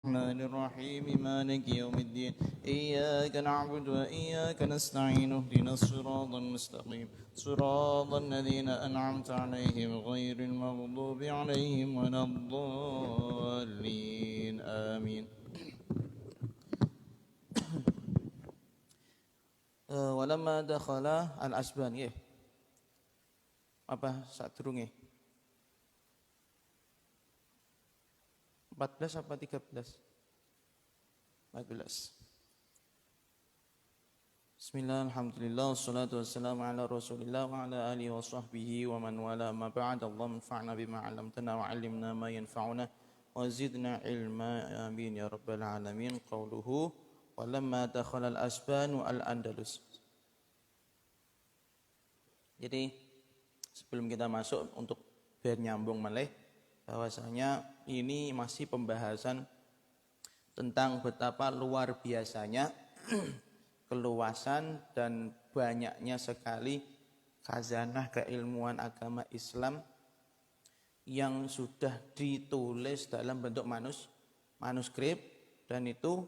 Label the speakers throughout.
Speaker 1: الرحمن الرحيم مالك يوم الدين إياك نعبد وإياك نستعين اهدنا الصراط المستقيم صراط الذين أنعمت عليهم غير المغضوب عليهم ولا الضالين آمين. Walamma dakhala al-asban nggih. Apa sadurunge? 14 apa 13? 14. Bismillah, alhamdulillah, wassalatu wassalamu ala rasulillah wa ala alihi wa sahbihi wa man wala ma ba'd. Allahumma anfa'na bima 'allamtana wa 'allimna ma yanfa'una wa zidna ilma, amin ya rabbal alamin. Qauluhu walamma dakhala al-asban al-andalus. Jadi sebelum kita masuk untuk biar nyambung meleh, bahwasanya ini masih pembahasan tentang betapa luar biasanya keluasan dan banyaknya sekali khazanah keilmuan agama Islam yang sudah ditulis dalam bentuk manuskrip, dan itu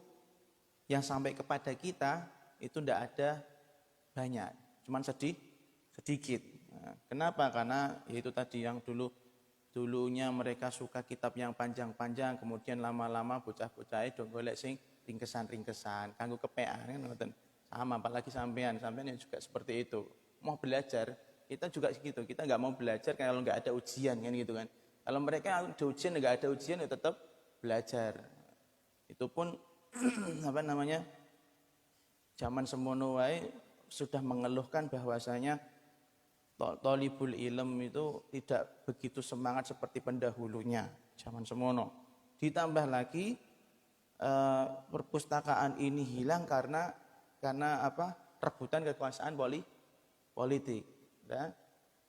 Speaker 1: yang sampai kepada kita itu tidak ada banyak, cuman sedikit. Nah, kenapa? Karena itu tadi yang dulunya mereka suka kitab yang panjang-panjang, kemudian lama-lama bocah-bocah itu golek sing ringkesan-ringkesan kanggo kepean kan ngoten. Sama apalagi sampean yang juga seperti itu. Mau belajar, kita juga segitu. Kita enggak mau belajar kalau enggak ada ujian kan gitu kan. Kalau mereka ada ujian enggak ada ujian ya tetap belajar. Itu pun zaman semono wae sudah mengeluhkan bahwasanya thalibul ilm itu tidak begitu semangat seperti pendahulunya zaman semono. Ditambah lagi perpustakaan ini hilang karena rebutan kekuasaan politik, ya.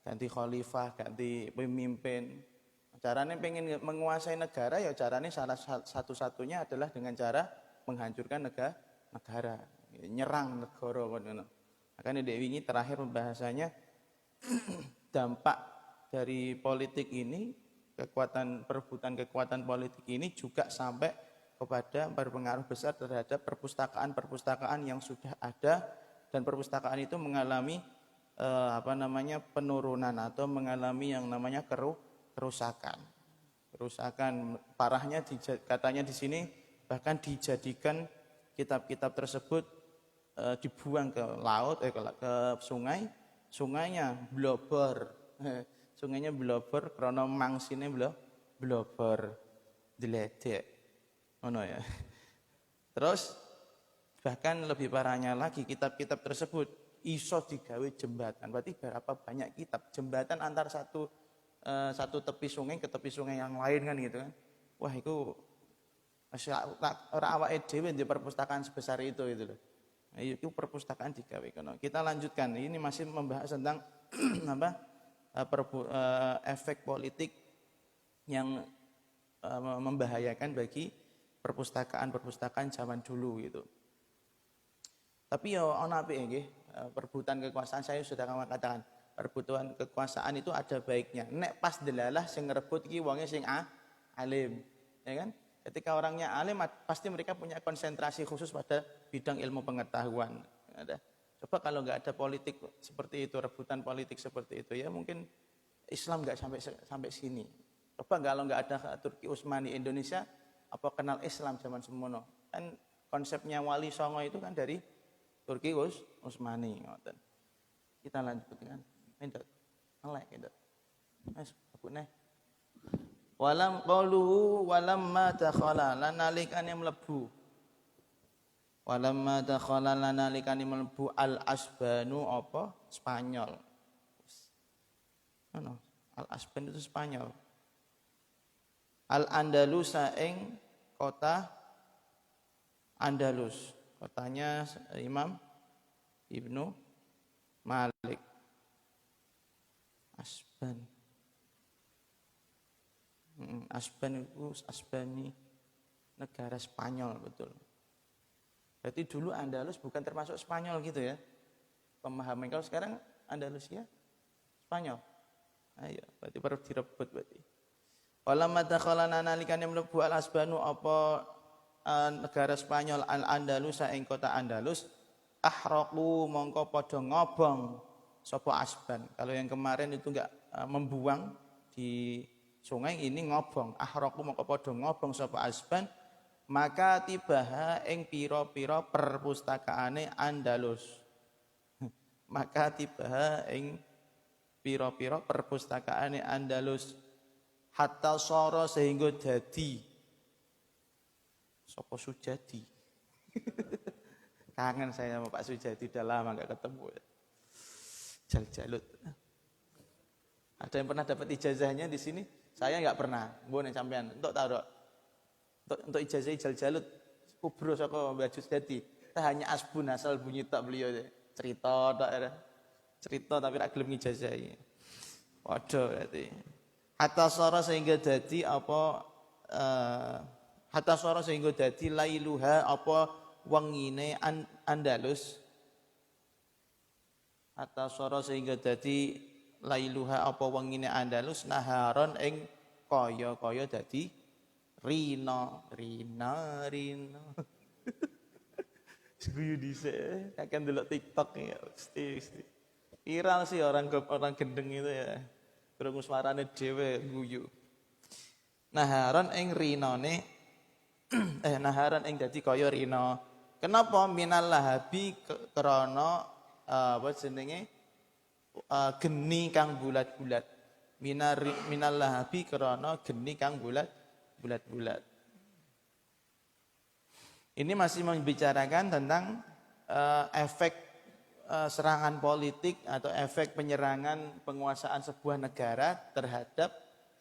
Speaker 1: Ganti khalifah, ganti pemimpin. Caranya pengen menguasai negara, ya caranya salah satu-satunya adalah dengan cara menghancurkan negara, nyerang negara. Makanya ini terakhir pembahasannya dampak dari politik ini, perebutan kekuatan politik ini juga sampai kepada berpengaruh besar terhadap perpustakaan yang sudah ada, dan perpustakaan itu mengalami penurunan atau mengalami yang namanya kerusakan. Parahnya katanya di sini bahkan dijadikan kitab-kitab tersebut dibuang ke laut, ke sungainya blobor. Sungainya blobor karena mangsine blobor diledek. Ngono ya. Terus bahkan lebih parahnya lagi, kitab-kitab tersebut iso digawe jembatan. Berarti berapa banyak kitab jembatan antar satu tepi sungai ke tepi sungai yang lain kan gitu kan. Wah, itu ora awake dhewe di perpustakaan sebesar itu loh. Itu perpustakaan digawe kono. Kita lanjutkan. Ini masih membahas tentang efek politik yang membahayakan bagi perpustakaan zaman dulu gitu. Tapi ya ana apike nggih, perebutan kekuasaan, saya sudah katakan, perebutan kekuasaan itu ada baiknya. Nek pas delalah sing ngerebut iki wonge sing alim, ya kan? Ketika orangnya alim, pasti mereka punya konsentrasi khusus pada bidang ilmu pengetahuan. Coba kalau nggak ada politik seperti itu, rebutan politik seperti itu, ya mungkin Islam nggak sampai sini. Coba kalau nggak ada Turki Utsmani Indonesia, apa kenal Islam zaman semono? Kan konsepnya Wali Songo itu kan dari Turki Utsmani. Kita lanjutkan. Mendot, ngelek gitu. Mas, aku nih. Walam qauluhu walamma dakhala lanalikane mlebu. Walamma dakhala lanalikane mlebu al-asbanu apa? Spanyol. Al-asban itu Spanyol. Al-Andalusa ing kota Andalus. Kotanya Imam Ibnu Malik. Asban. Asban itu Asbani, negara Spanyol, betul. Berarti dulu Andalus bukan termasuk Spanyol gitu ya. Pemahaman kalau sekarang Andalusia Spanyol. Ayo, berarti perlu direbut berarti. Walamma dakhala nalikane mlebu al-asbanu apa negara Spanyol Al-Andalus ing kota Andalus ahraqu mongko padha ngobong sapa asban. Kalau yang kemarin itu enggak membuang di sungai, ini ngobong. Ahraqu mongko padha ngobong sapa asban, maka tibaha ing pira-pira perpustakaane Andalus. Maka tibaha ing pira-pira perpustakaane Andalus hatta sara sehingga dadi sapa Sujadi. Kangen saya sama Pak Sujadi, udah lama enggak ketemu. Jal-jalut. Ada yang pernah dapat ijazahnya di sini? Saya enggak pernah. Mbok nek sampean entuk ta, Dok? Untuk ijazah jal-jalut kubro saka Mbak Sujadi. Hanya asbun asal bunyi tok beliau. Cerita tok ya. Cerita tapi ra gelem ngijazahi. Waduh berarti. Hatta sara sehingga dadi apa hatta sara sehingga dadi lailuha apa wengine Andalus. Hatta sara sehingga dadi lailuha apa wengine Andalus naharon ing kaya-kaya dadi rina. Guyu dhisik akan delok TikTok ya mesti. Viral sih orang gendeng itu ya. Krungu suarane dhewe guyu. Naharon ing rinane naharon ing dadi kaya rina. Kenapa minal lahabi krana apa jenenge geni kang bulat-bulat. Minal lahabi krana geni kang bulat-bulat. Ini masih membicarakan tentang efek serangan politik atau efek penyerangan penguasaan sebuah negara terhadap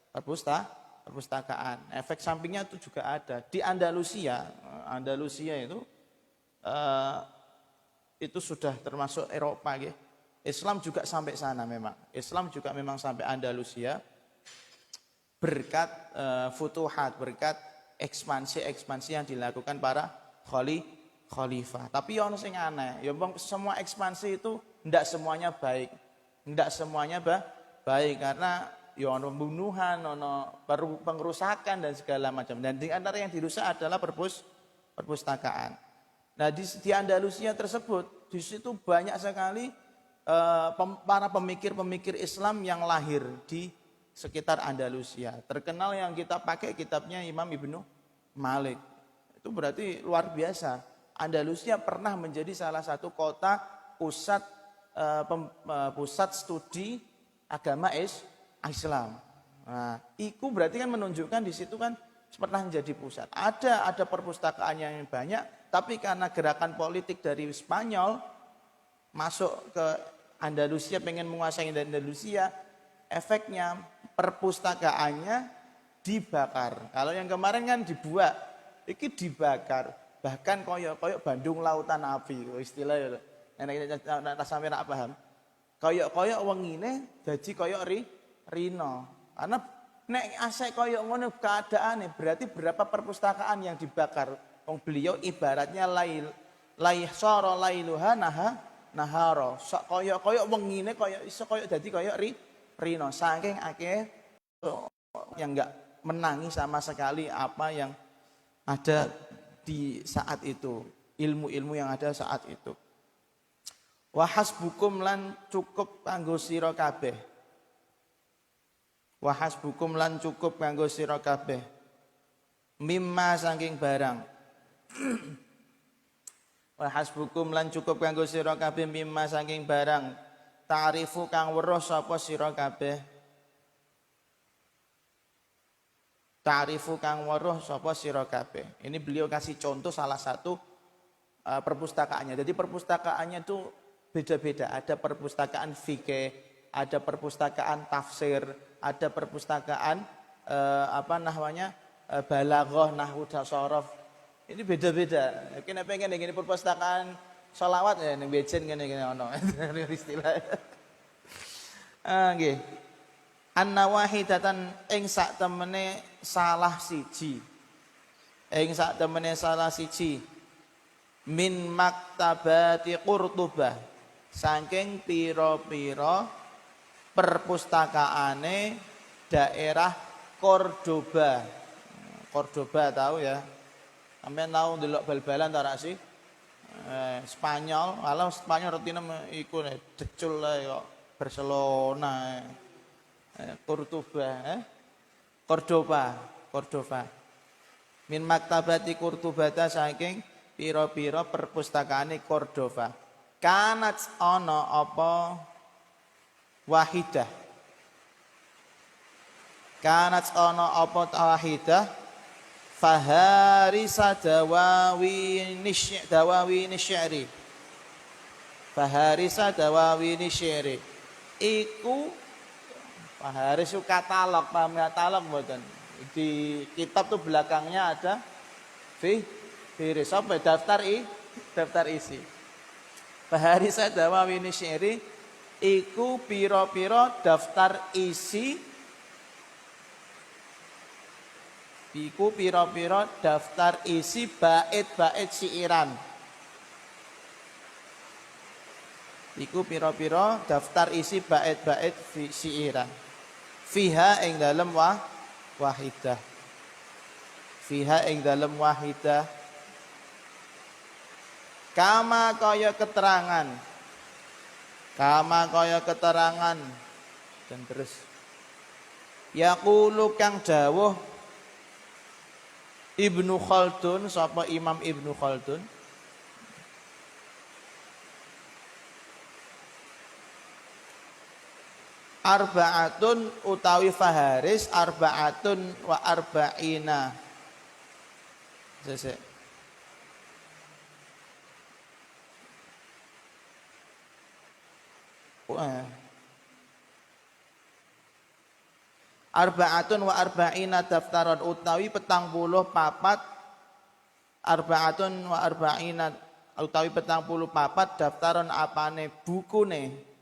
Speaker 1: perpustakaan. Efek sampingnya itu juga ada. Di Andalusia itu sudah termasuk Eropa ya. Islam juga sampai sana memang. Islam juga memang sampai Andalusia berkat futuhat, berkat ekspansi yang dilakukan para khalifah. Tapi ono sing aneh, ya semua ekspansi itu ndak semuanya baik. Ndak semuanya baik karena ya ono pembunuhan, ono pengerusakan dan segala macam. Dan di antara yang dirusak adalah perpustakaan. Nah, di Andalusia tersebut, di situ banyak sekali para pemikir-pemikir Islam yang lahir di sekitar Andalusia. Terkenal yang kita pakai kitabnya Imam Ibnu Malik. Itu berarti luar biasa. Andalusia pernah menjadi salah satu kota pusat studi agama Islam. Nah, itu berarti kan menunjukkan di situ kan pernah menjadi pusat. Ada perpustakaan yang banyak, tapi karena gerakan politik dari Spanyol masuk ke Andalusia, pengen menguasai Andalusia, efeknya perpustakaannya dibakar. Kalau yang kemarin kan dibuat. Iki dibakar, bahkan koyok Bandung lautan api, istilah ya. Nek sampe nak paham. Koyok wengine dadi koyok rino. Karena nek asek koyok ngono keadaane berarti berapa perpustakaan yang dibakar. Wong beliau ibaratnya sara lailuha naharo. Koyok wengine koyok iso koyok dadi koyok rino. Saking akeh yang enggak menangi sama sekali apa yang ada di saat itu, ilmu-ilmu yang ada saat itu. Wa hasbukum lan cukup kanggo sira kabeh. Wa hasbukum lan cukup kanggo sira kabeh. Mimma saking barang. Wa hasbukum lan cukup kanggo sira kabeh mimma saking barang. Ta'rifu kang weruh sapa sira kabeh. Ta'rifu kang weruh sapa sira kabeh. Ini beliau kasih contoh salah satu perpustakaannya. Jadi perpustakaannya itu beda-beda. Ada perpustakaan fikih, ada perpustakaan tafsir, ada perpustakaan balaghah, nahwu, tasawuf. Ini beda-beda. Kene pengen ngene perpustakaan selawat ya ning bejen ngene ono. Istilah. Nggih. An-nawahidatan ing sak temene salah siji. Min maktabati Qurtubah. Saking pira-pira perpustakaane daerah Cordoba. Cordoba tahu ya? Sampeyan tau ndelok bal-balan ta ra sih? Spanyol, kalau Spanyol rotine iku decul ae kok Barcelona. Cordoba, Cordova. Min maktabati Qurtubata saking pira-pira perpustakaane Cordova. Kanat ana apa wahidah. Kanat ana apa wahidah faharisa dawawi nisyri. Faharisa dawawi nisyri. Iku Faharis itu katalog, paham katalog mboten? Di kitab tuh belakangnya ada firis apa daftar isi. Faharis dawawi nisyri iku pira-pira daftar isi. Iku pira-pira daftar isi bait-bait syiiran. Iku pira-pira daftar isi bait-bait syiiran. Fiha ing dalem wahidah. Fiha ing dalem wahidah. Kama kaya keterangan. Kama kaya keterangan. Dan terus. Yaqulu kang dawuh Ibnu Khaldun, sapa Imam Ibnu Khaldun. Arba'atun utawi faharis arba'atun wa arba'ina. Sesek. Arba'atun wa arba'ina daftaron utawi 44 arba'atun wa arba'ina utawi 44 daftaron apane bukune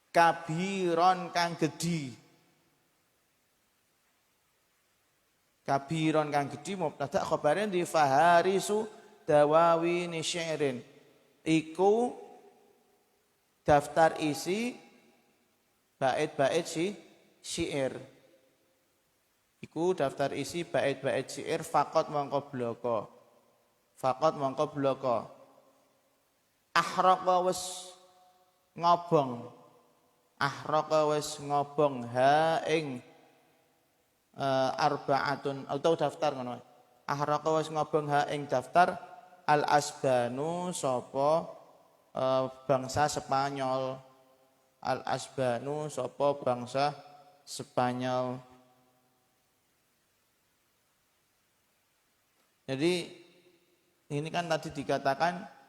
Speaker 1: kabiron kang gedhi. Kabiron kang gedhi mubtada khabare di faharisu dawawi nisyirin. Iku daftar isi bait-bait syair. Iku daftar isi bait-bait syair faqat mongko bloko. Faqat mongko bloko. Ahraqa wis ngobong. Ahraqa wis ngobong ha ing arba'atun atau daftar ngono. Ahraqa wis ngobong ha ing daftar al asbanu sapa bangsa Spanyol. Al asbanu sapa bangsa Spanyol. Jadi ini kan tadi dikatakan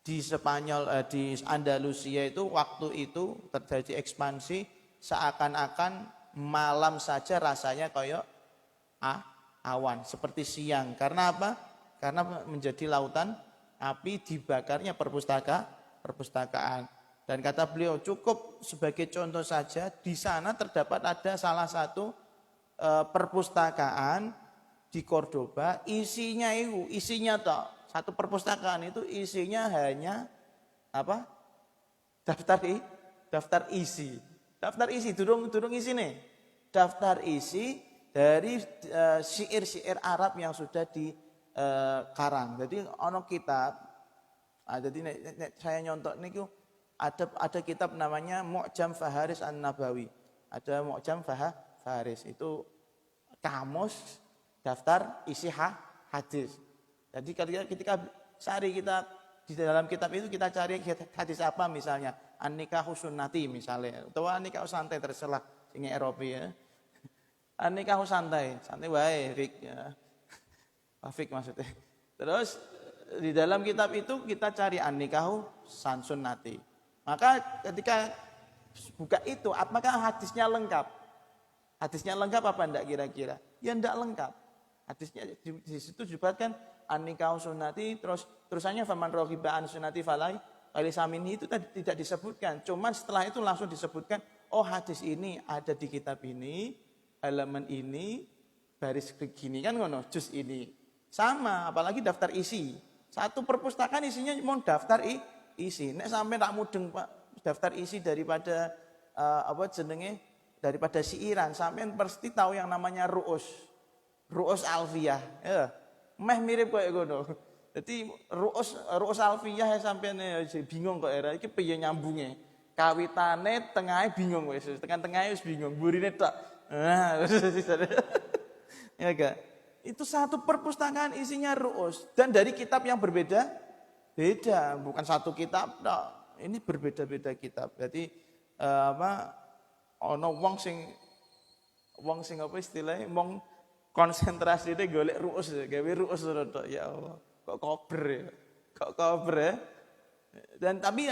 Speaker 1: di Spanyol, di Andalusia itu waktu itu terjadi ekspansi seakan-akan malam saja rasanya kayak awan seperti siang. Karena apa? Karena menjadi lautan api dibakarnya perpustakaan. Dan kata beliau cukup sebagai contoh saja di sana terdapat ada salah satu perpustakaan di Cordoba isinya toh satu perpustakaan itu isinya hanya apa? Daftar isi. Daftar isi durung isi nih. Daftar isi dari syair-syair Arab yang sudah dikarang. Jadi ono kitab. Jadi saya nyontok niku ada kitab namanya Mu'jam Faharis An-Nabawi. Ada Mu'jam Faharis itu kamus daftar isi hadis. Jadi ketika cari kita di dalam kitab itu kita cari hadis apa misalnya an-nikahu sunnati misalnya atau an-nikahu santai terserah sing Eropa ya. An-nikahu santai wae Fik ya. Fik maksudnya. Terus di dalam kitab itu kita cari an-nikahu sunnati. Maka ketika buka itu apakah hadisnya lengkap? Hadisnya lengkap apa enggak kira-kira? Ya enggak lengkap. Hadisnya di situ disebutkan an-nikahu sunnati terusannya faman raghiba an sunnati falai minhi itu tadi tidak disebutkan. Cuman setelah itu langsung disebutkan oh hadis ini ada di kitab ini, halaman ini, baris gini kan ngono, juz ini. Sama apalagi daftar isi. Satu perpustakaan isinya mau daftar isi. Nek sampai tak mudeng Pak daftar isi daripada daripada syiiran sampai pasti tahu yang namanya ru'us. Ru'us alfiyah. Ya. Meh mirip koyo ngono. Dadi ru'us alfiyah sampeyan bingung kok era iki piye nyambunge. Kawitane tengahe bingung wis, tengah-tengahe wis bingung, burine tok. Nah, ya enggak? Itu satu perpustakaan isinya ru'us dan dari kitab yang berbeda, beda, bukan satu kitab, nah, ini berbeda-beda kitab. Jadi ono wong sing apa istilahnya wong konsentrasine golek ru'us, gawe ru'us tok. Ya Allah, kok kober ya. Kok kober ya. Dan tapi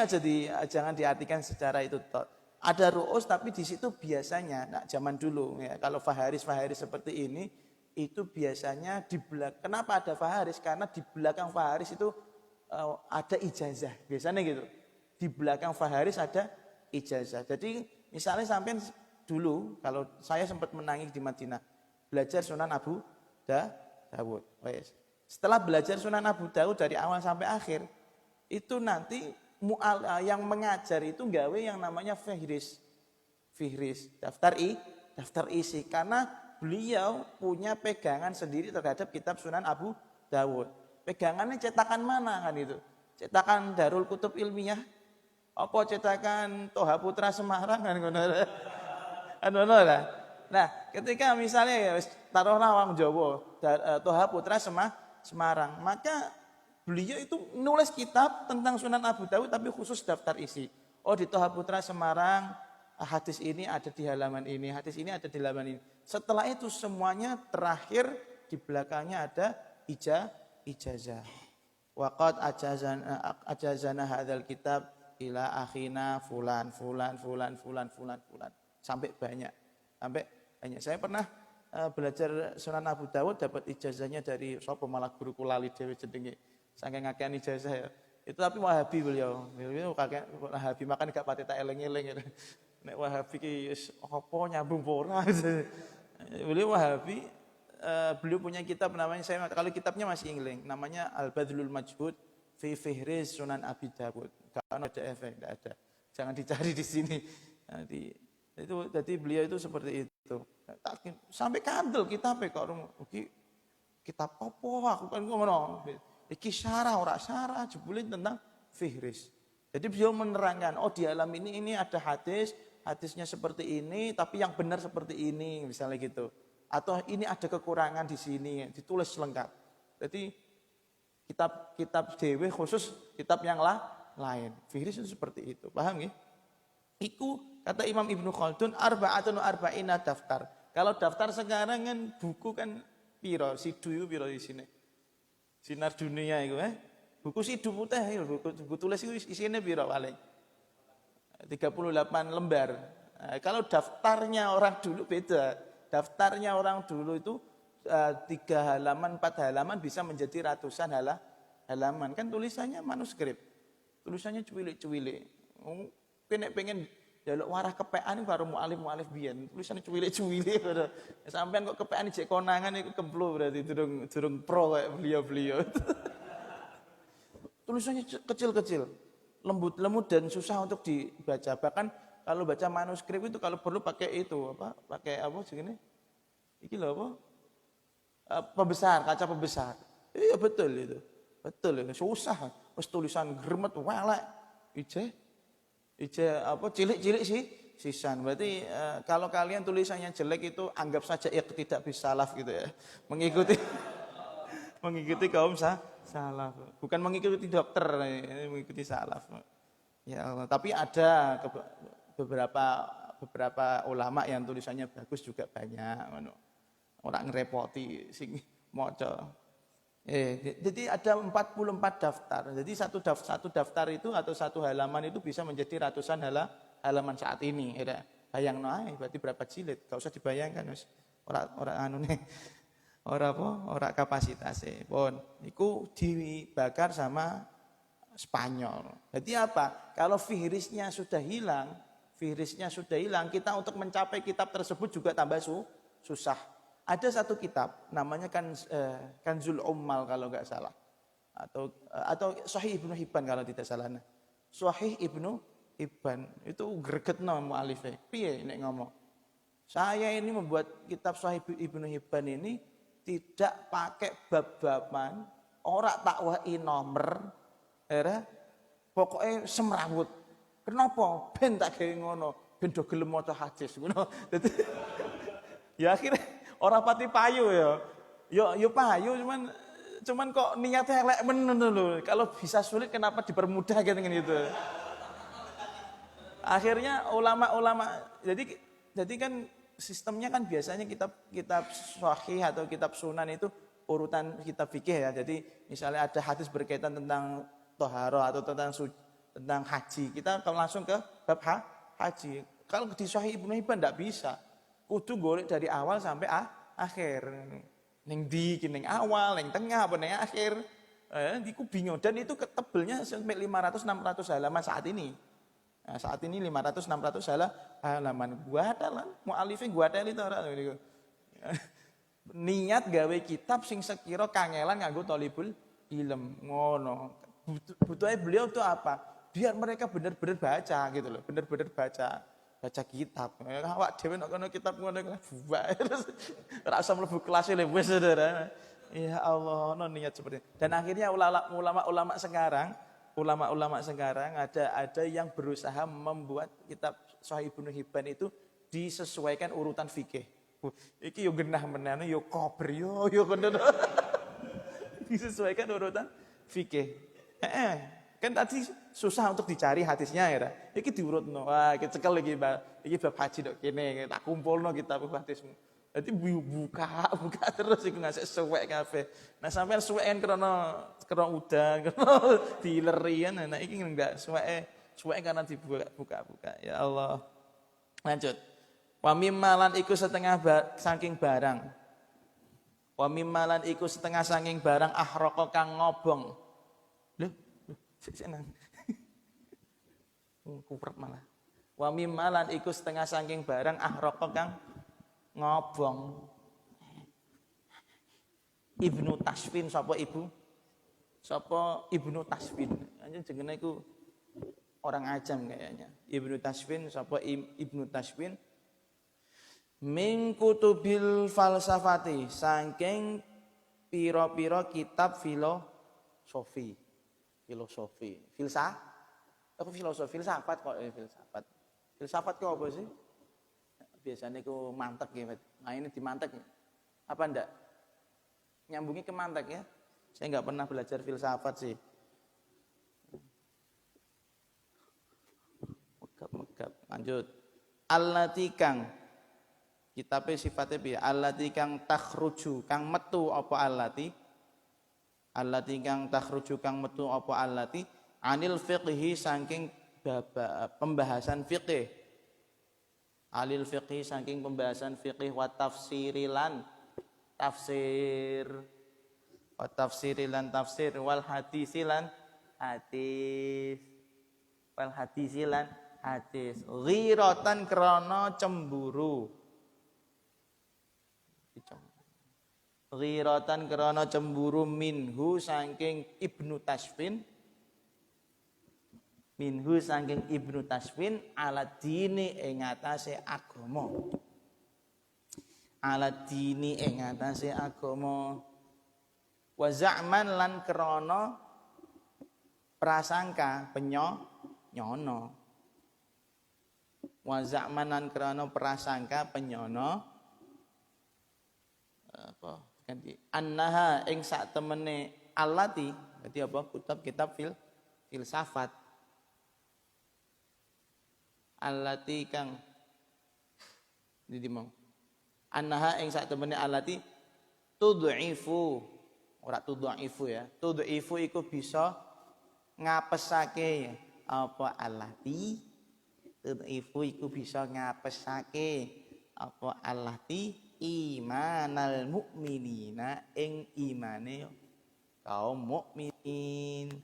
Speaker 1: jangan diartikan secara itu tok. Ada ru'us tapi di situ biasanya, nah zaman dulu ya, kalau faharis seperti ini itu biasanya di belakang. Kenapa ada faharis? Karena di belakang faharis itu ada ijazah. Biasanya gitu. Di belakang faharis ada ijazah. Jadi misalnya sampai dulu kalau saya sempat menangis di Madinah, belajar Sunan Abu Dawud. Setelah belajar Sunan Abu Dawud dari awal sampai akhir, itu nanti yang mengajar itu gawe yang namanya fihris, daftar isi, karena beliau punya pegangan sendiri terhadap kitab Sunan Abu Dawud. Pegangannya cetakan mana kan itu? Cetakan Darul Kutub Ilmiah, apa cetakan Toha Putra Semarang kan ngono lah. Nah, ketika misalnya ya taruhlah wong Jawa, Toha Putra Semarang, maka beliau itu nulis kitab tentang Sunan Abu Dawud tapi khusus daftar isi. Oh, di Toha Putra Semarang hadis ini ada di halaman ini, hadis ini ada di halaman ini. Setelah itu semuanya terakhir di belakangnya ada ijazah. Waqad ajazana hadzal kitab ila akhina fulan. Sampai banyak. Saya pernah belajar Sunan Abu Dawud dapat ijazahnya dari sapa malah guruku lali dhewe jenenge. Saking ngakean ijazah ya. Itu tapi Wahabi beliau. Beliau kakek Wahabi makan gak pati tak eling-eling. Nek Wahabi ki apa nyambung ora. Beliau Wahabi, beliau punya kitab namanya, kalau kitabnya masih Ingling, namanya Al-Badlul Majhud fi Fihriz Sunan Abi Dawud. Kalau ada efek, enggak ada. Jangan dicari di sini. Jadi beliau itu seperti itu. Sampai kandel kitabnya kok kitab apa aku kan ngono. Iki syarah ora syarah jebule tentang Fihris. Jadi beliau menerangkan, oh di alam ini ada hadisnya seperti ini, tapi yang benar seperti ini, misalnya gitu. Atau ini ada kekurangan di sini, ditulis lengkap. Jadi kitab dewe khusus kitab yang lain. Fihris itu seperti itu, paham ya? Iku kata Imam Ibnu Khaldun arba'ina daftar. Kalau daftar sekarang kan buku kan piro, sidu piro di sini. Sinar dunia itu buku sidu putih buku tulis itu isinya piro paling 38 lembar. Kalau daftarnya orang dulu beda. Daftarnya orang dulu itu 3 halaman, 4 halaman bisa menjadi ratusan halaman. Kan tulisannya manuskrip. Tulisannya cuwilik-cuwilik. Pengen jaluk warah kepean baru mu'alif biyen. Tulisannya cuwilik-cuwilik. Sampean kok kepean jek konangan iku kemplo berarti durung pro kayak beliau-beliau. Tulisannya kecil-kecil, lembut dan susah untuk dibaca. Bahkan kalau baca manuskrip itu kalau perlu pakai itu pakai apa segini? Iki lho apa? Kaca pembesar. Iya betul itu. Betul itu. Susah. Wis tulisan gremet welek. Ije apa cilik-cilik sih sisan. Berarti kalau kalian tulisannya jelek itu anggap saja tidak bisa salaf gitu ya. Mengikuti kaum salaf. Bukan mengikuti dokter, mengikuti salaf. Ya Allah, tapi ada beberapa ulama yang tulisannya bagus juga banyak. Orang ngerepoti sing maca. Jadi ada 44 daftar. Jadi satu daftar itu atau satu halaman itu bisa menjadi ratusan halaman saat ini. Bayang naik berarti berapa jilid? Gak usah dibayangkan mas. Orang anu nih, orang kapasitasnya. Pun, itu dibakar sama Spanyol. Jadi apa? Kalau fihrisnya sudah hilang, kita untuk mencapai kitab tersebut juga tambah susah. Ada satu kitab namanya Kanzul Ummal kalau nggak salah, atau Sahih Ibnu Hibban kalau tidak salah. Sahih Ibnu Hibban itu gregetno mu'alifnya. Piye nek ngomong? Saya ini membuat kitab Sahih Ibnu Hibban ini tidak pakai bab-baban, ora takwai nomor, era pokoknya semrawut. Kenapa? Ben tak gawe ngono, ben do gelem maca hadis ngono. Dadi ya akhirnya ora pati payu ya. Yo payu cuman kok niatnya elek men lho. Kalau bisa sulit kenapa dipermudah gitu. Akhirnya ulama-ulama jadi kan sistemnya kan biasanya kitab sahih atau kitab sunan itu urutan kitab fikih ya. Jadi misalnya ada hadis berkaitan tentang toharo atau tentang haji, kita kalau langsung ke bab haji. Kalau di Sahih Ibnu Hibban enggak bisa. Kudu golek dari awal sampai akhir. Ning ndi ning awal, ning tengah apa ning akhir. Iku bingung dan itu ketebelnya sampai 500-600 halaman saat ini. Nah, saat ini 500-600 halaman. Gua ada lah, mu'alifin gua ada itu ora niku. Niat gawe kitab sing sekira kangelan nganggo thalibul ilm ngono. Butuhnya beliau itu apa? Biar mereka benar-benar baca gitu loh, benar-benar baca kitab. Awak dhewe nek kono kitab ngono buak. Ora usah mlebu kelas lho wis Saudara. Ya Allah, no niat seperti itu. Dan akhirnya ulama-ulama sekarang ada yang berusaha membuat kitab Sahih Ibnu Hibban itu disesuaikan urutan fikih. Iki yo genah menane yo kober yo kono. Disesuaikan urutan fikih. Kan tadi susah untuk dicari hadisnya ya. Iki diurutno. Wah, iki cekel iki bab haji dok kene tak kumpulno kitab hadismu. Dadi buka terus iku ngasih suwek kabeh. Nah, sampean suweken krana udan, krana dilerian. Nah, iki enggak suwek karena dibuka. Ya Allah. Lanjut. Wa mimmalan iku setengah saking barang. Wa mimmalan iku setengah saking barang ahraqa kang ngobong. Lho, senang. Kupret malah. Wa mimmalan iku setengah saking barang ahraqa kang ngobong. Ibnu Tasfin sapa ibu? Sapa Ibnu Tasfin? Anjen jenenge iku orang ajam kayaknya. Ibnu Tasfin sapa Ibnu Tasfin? Min kutubil falsafati saking pira-pira kitab filosofi. Filsafat kok filsafat. Filsafat kok apa sih? Biasanya ku mantek ya. Nah ini dimantek ya. Apa enggak? Nyambungi ke mantek ya. Saya enggak pernah belajar filsafat sih. Megap. Lanjut. Allati kang kitabe sifatnya piye? Allati kang takhruju kang metu apa allati? Allati kang takhruju kang metu apa allati anil fiqhi saking pembahasan fikih. Alil fiqhi saking pembahasan fikih wa tafsirilan tafsir wa tafsirilan tafsir wal hadisilan hadis wal hadisilan hadis ghiratan krana cemburu. Ghiratan krana cemburu minhu saking Ibnu Tasfin ala dini ing atase agama. Ala dini ing atase agama. Wa za'man lan krana prasangka penyono. Wa za'man lan krana prasangka penyono apa ganti annaha ing sak temene allati berarti apa kitab filsafat allati kang didimong annaha ing sak temene allati tudhifu ora tudhifu ya tudhifu iku bisa ngapesake apa allati tudhifu iku bisa ngapesake apa allati imanal mukminina ing imane kaum mukminin.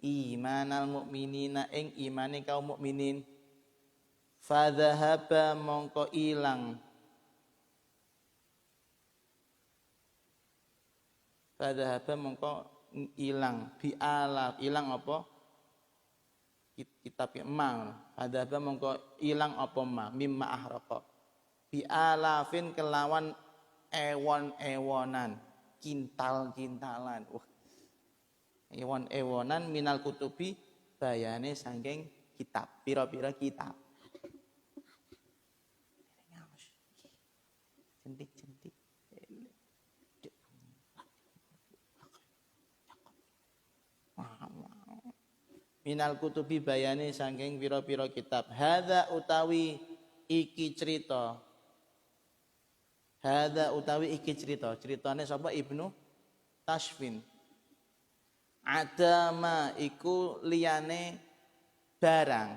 Speaker 1: Imanal mukminina ing imane kaum mukminin. Fadhahaba mongko ilang. Fadhahaba mongko ilang bi'ala ilang apa? Kitab emang. Fadhahaba mongko ilang apa ma mimma ahraqa. alafin kelawan ewon-ewonan, kintal-kintalan. Wah. Ewon-ewonan minal kutubi bayane saking kitab, pira-pira kitab. Jentik-jentik. Minal kutubi bayane saking pira-pira kitab. Hadza utawi iki cerita. Hadza utawi iki cerita. Ceritane sapa? Ibnu Tashfin. Adama iku liyane barang.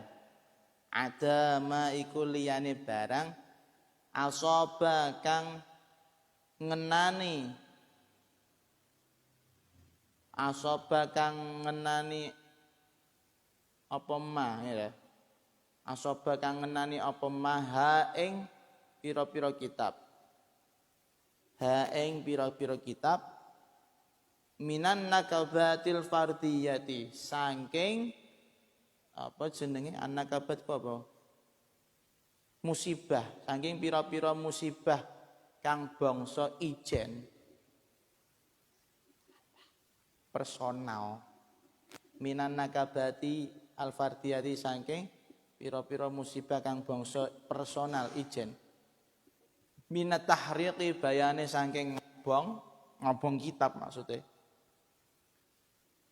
Speaker 1: Adama iku liyane barang. Asoba kang ngenani. Asoba kang ngenani apa mah ya. Asoba kang ngenani apa mah ha ing pira-pira kitab. Ha ing pira-pira kitab. Minan nakabatil fardiyati saking apa jenenge annakabat apa musibah saking pira-pira musibah kang bangsa ijen personal minan nakabati al fardiyati saking pira-pira musibah kang bangsa personal ijen minat tahriqi bayane saking ngobong kitab maksudnya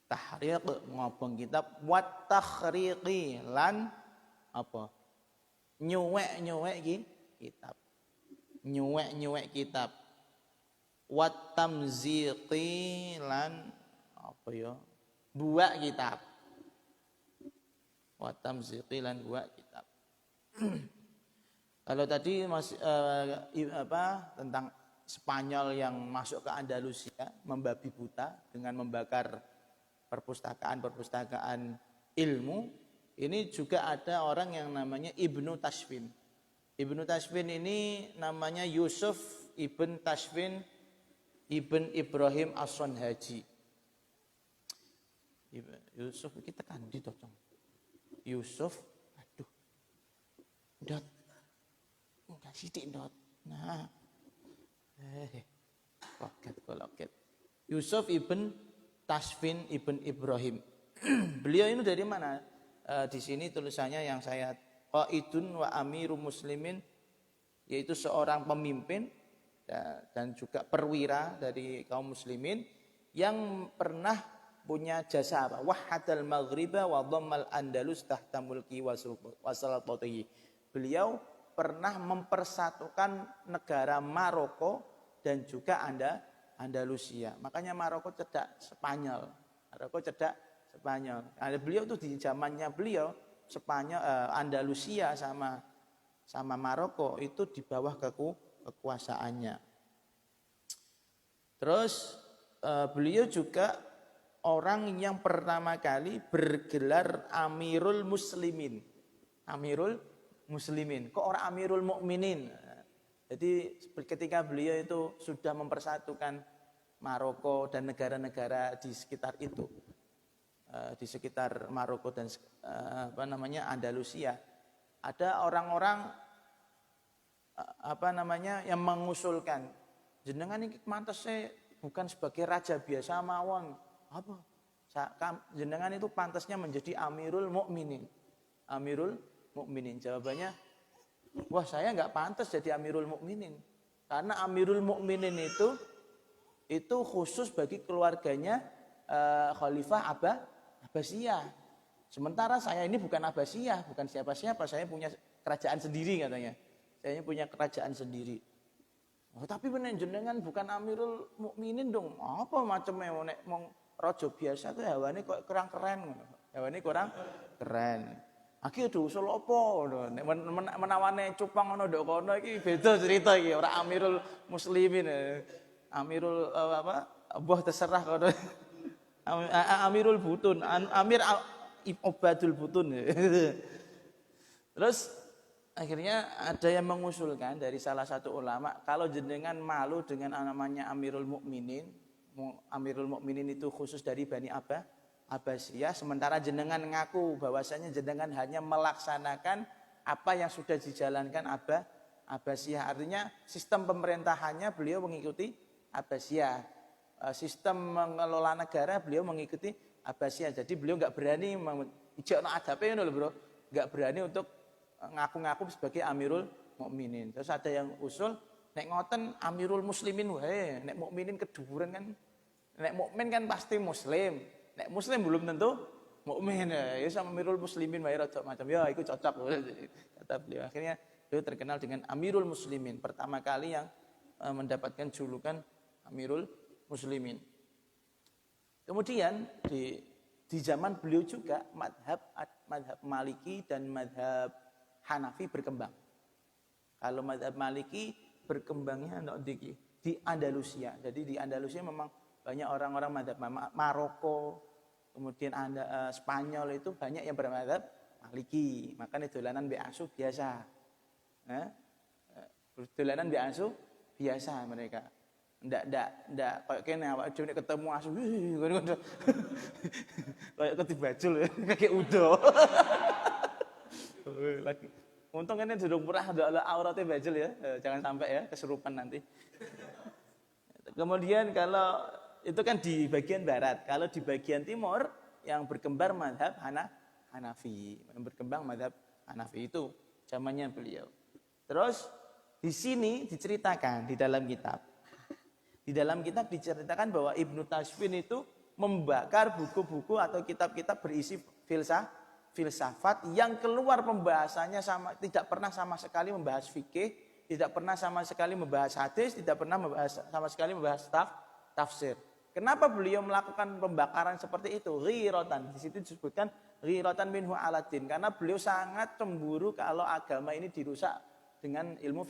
Speaker 1: tahriq ngobong kitab wat takhriqi lan apa nyuwek kitab nyuwek kitab wat tamziqi lan apa ya buak kitab wat tamziqi lan buak kitab. Kalau tadi tentang Spanyol yang masuk ke Andalusia membabi buta dengan membakar perpustakaan ilmu, ini juga ada orang yang namanya Ibnu Tashfin. Ibnu Tashfin ini namanya Yusuf Ibn Tashfin Ibn Ibrahim As-Sonhaji. Yusuf kita kan ditocong. Yusuf, aduh, dot, enggak sidik dot. Nah, loket. Yusuf Ibn Tashfin Ibn Ibrahim. Beliau ini dari mana? Di sini tulisannya yang saya qaidun wa amiru muslimin, yaitu seorang pemimpin dan juga perwira dari kaum muslimin yang pernah punya jasa apa? Wahadal maghriba wa dhammal andalus tahta mulki wa salatatihi. Beliau pernah mempersatukan negara Maroko dan juga Andalusia. Makanya Maroko cedak Spanyol. Nah, beliau tuh di zamannya beliau Spanyol, Andalusia sama Maroko itu di bawah kekuasaannya. Terus beliau juga orang yang pertama kali bergelar Amirul Muslimin. Amirul Muslimin. Kok orang Amirul Mukminin? Jadi ketika beliau itu sudah mempersatukan Maroko dan negara-negara di sekitar itu, di sekitar Maroko dan Andalusia, ada orang-orang yang mengusulkan jenengan ini pantasnya bukan sebagai raja biasa mawon, apa? Jenengan itu pantasnya menjadi Amirul Mukminin. Amirul Mukminin. Jawabannya, wah saya nggak pantas jadi Amirul Mukminin, karena Amirul Mukminin itu khusus bagi keluarganya Khalifah Abbasiyah. Sementara saya ini bukan Abbasiyah, bukan siapa-siapa, saya punya kerajaan sendiri katanya. Saya punya kerajaan sendiri. Oh, tapi jenengan bukan Amirul Mukminin dong. Apa macamnya mau raja biasa tuh hawane kok kurang keren. Hawane kurang keren. Aki usul apa? Menawane cupang ngono ndok kono iki beda cerita iki, ora Amirul Muslimin. Amirul Mbah terserah kono. Amirul Butun, Amir Obadul Butun. Terus akhirnya ada yang mengusulkan dari salah satu ulama, kalau jenengan malu dengan namanya Amirul Mukminin, Amirul Mukminin itu khusus dari Bani Abbasiyah, sementara jenengan ngaku bahwasanya jenengan hanya melaksanakan apa yang sudah dijalankan Abbasiyah. Artinya sistem pemerintahannya beliau mengikuti Abbasiyah. Sistem mengelola negara beliau mengikuti Abbasiyah. Jadi beliau nggak berani ijekno adabe ngono lho, Bro. Nggak berani untuk ngaku-ngaku sebagai Amirul Mukminin. Terus ada yang usul nek ngoten Amirul Muslimin wae, nek mukminin keduren kan. Nek mukmin kan pasti muslim. Nek muslim belum tentu mukmin. Ya sama Amirul Muslimin wae rada macam ya iku cocok kata beliau. Akhirnya beliau terkenal dengan Amirul Muslimin. Pertama kali yang mendapatkan julukan Amirul Muslimin. Kemudian di zaman beliau juga madhab Maliki dan madhab Hanafi berkembang. Kalau madhab Maliki berkembangnya di Andalusia. Jadi di Andalusia memang banyak orang-orang madhab Maroko, kemudian Spanyol itu banyak yang bermadhab Maliki. Makanya dolanan mbek asu biasa. Dolanan mbek asu biasa mereka. Ndak kayak kene awake dhewe ketemu asu ngono. Kayak ketibajul kayak udo. Lagi untung ini durung pernah ada auratnya bajul ya. Jangan sampai ya kesurupan nanti. Kemudian kalau itu kan di bagian barat, kalau di bagian timur yang berkembang mazhab Hanafi, yang berkembang mazhab Hanafi itu zamannya beliau. Terus di sini diceritakan di dalam kitab. Di dalam kitab diceritakan bahwa Ibnu Tashfin itu membakar buku-buku atau kitab-kitab berisi filsafat yang keluar pembahasannya tidak pernah sama sekali membahas fikih, tidak pernah sama sekali membahas hadis, tidak pernah sama sekali membahas tafsir. Kenapa beliau melakukan pembakaran seperti itu? Ghiratan. Di situ disebutkan ghiratan minhu aladin. Karena beliau sangat cemburu kalau agama ini dirusak dengan ilmu